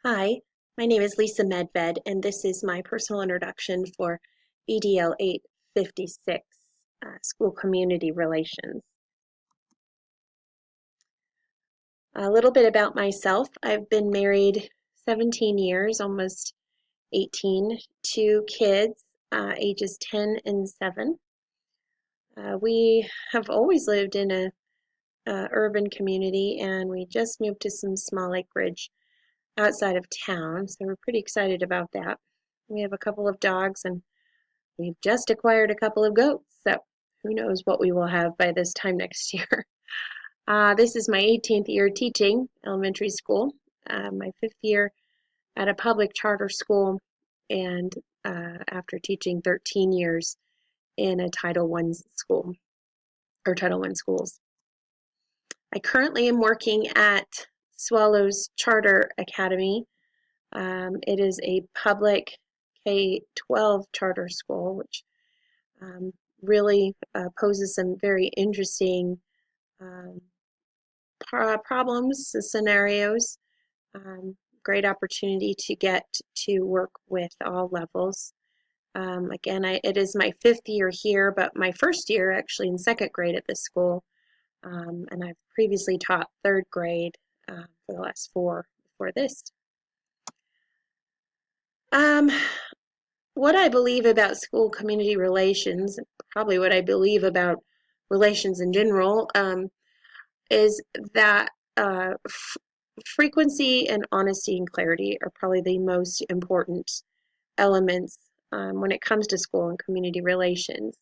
Hi, my name is Lisa Medved, and this is my personal introduction for EDL 856, School Community Relations. A little bit about myself. I've been married 17 years, almost 18, two kids, ages 10 and 7. We have always lived in a urban community, and we just moved to some small acreage outside of town, so we're pretty excited about that. We have a couple of dogs, and we've just acquired a couple of goats, so who knows what we will have by this time next year. This is my 18th year teaching elementary school, my 5th year at a public charter school, and after teaching 13 years in a Title I school, or Title I schools. I currently am working at Swallows Charter Academy. It is a public K-12 charter school, which really poses some very interesting um, problems, scenarios. Great opportunity to get to work with all levels. Again, it is my 5th year here, but my first year actually in 2nd grade at this school. And I've previously taught 3rd grade for the last 4 before this. What I believe about school community relations, probably what I believe about relations in general, is that frequency and honesty and clarity are probably the most important elements when it comes to school and community relations.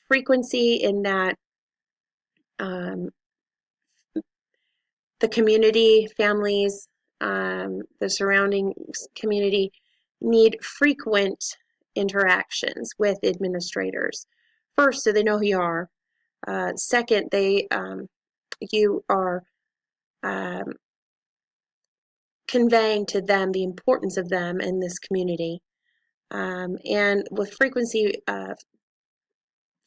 Frequency in that um, the community, families, the surrounding community need frequent interactions with administrators. First, so they know who you are. Second, you are um, conveying to them the importance of them in this community. And with frequency,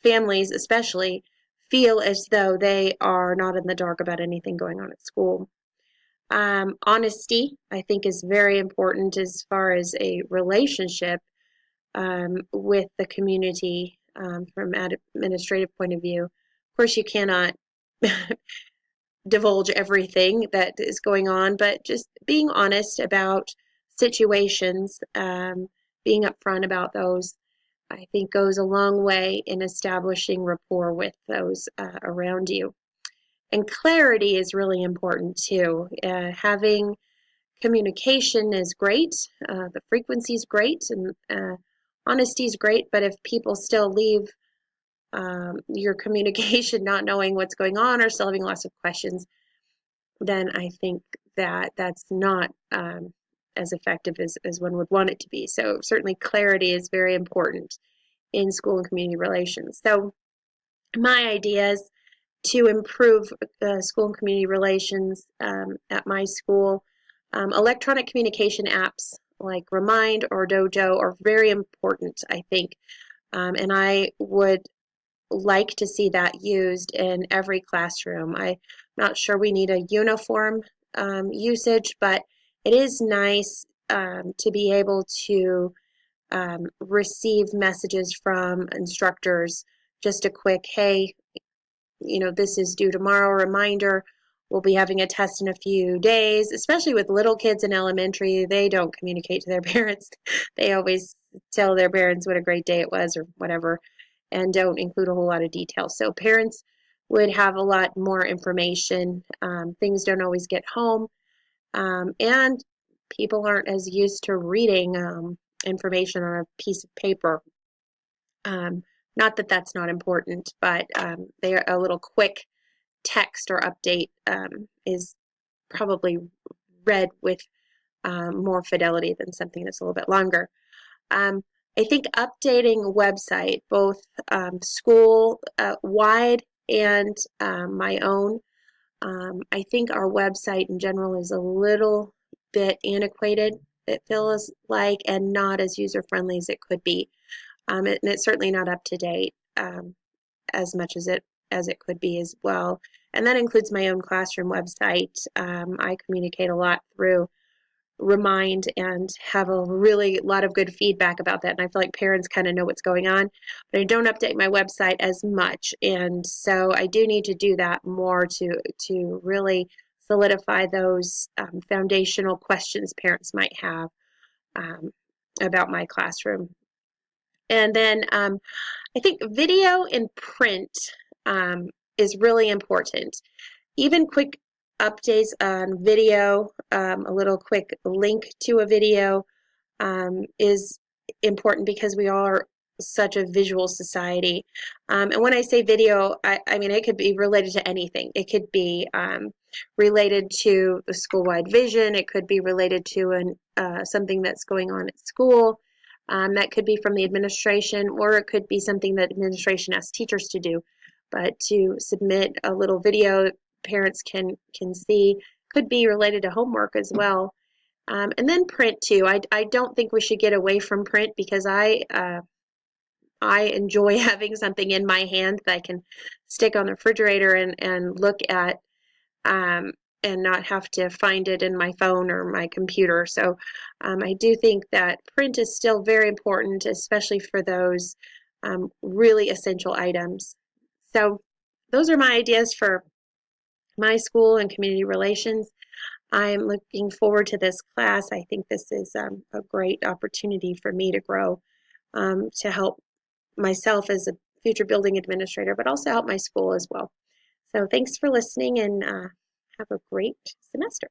families especially feel as though they are not in the dark about anything going on at school. Honesty, I think, is very important as far as a relationship with the community from an administrative point of view. Of course, you cannot divulge everything that is going on, but just being honest about situations, being upfront about those, I think goes a long way in establishing rapport with those around you. And clarity is really important too. Having communication is great, the frequency is great, and honesty is great, but if people still leave your communication not knowing what's going on or still having lots of questions, then I think that that's not as effective as one would want it to be. So certainly clarity is very important in school and community relations. So my ideas to improve school and community relations at my school, electronic communication apps like Remind or Dojo are very important, I think. And I would like to see that used in every classroom. I'm not sure we need a uniform usage, but it is nice to be able to receive messages from instructors, just a quick, hey, this is due tomorrow, reminder, we'll be having a test in a few days, especially with little kids in elementary. They don't communicate to their parents. They always tell their parents what a great day it was or whatever, and don't include a whole lot of details. So parents would have a lot more information. Things don't always get home, and people aren't as used to reading information on a piece of paper. Not that that's not important, but a little quick text or update is probably read with more fidelity than something that's a little bit longer. I think updating a website, both school wide and my own, I think our website in general is a little bit antiquated, it feels like, and not as user-friendly as it could be. And it's certainly not up to date as much as it as it could be as well. And that includes my own classroom website. I communicate a lot through Remind and have a really lot of good feedback about that. And I feel like parents kind of know what's going on, but I don't update my website as much. And so I do need to do that more to really solidify those foundational questions parents might have um, about my classroom. And then I think video and print is really important. Even quick updates on video, a little quick link to a video is important because we are such a visual society. And when I say video, I mean it could be related to anything. It could be related to the school-wide vision. It could be related to something that's going on at school. That could be from the administration, or it could be something that administration asks teachers to do. But to submit a little video that parents can see could be related to homework as well. And then print too. I don't think we should get away from print because I enjoy having something in my hand that I can stick on the refrigerator and look at um, and not have to find it in my phone or my computer. So I do think that print is still very important, especially for those really essential items. So those are my ideas for my school and community relations. I'm looking forward to this class. I think this is a great opportunity for me to grow, to help myself as a future building administrator, but also help my school as well. So thanks for listening and have a great semester.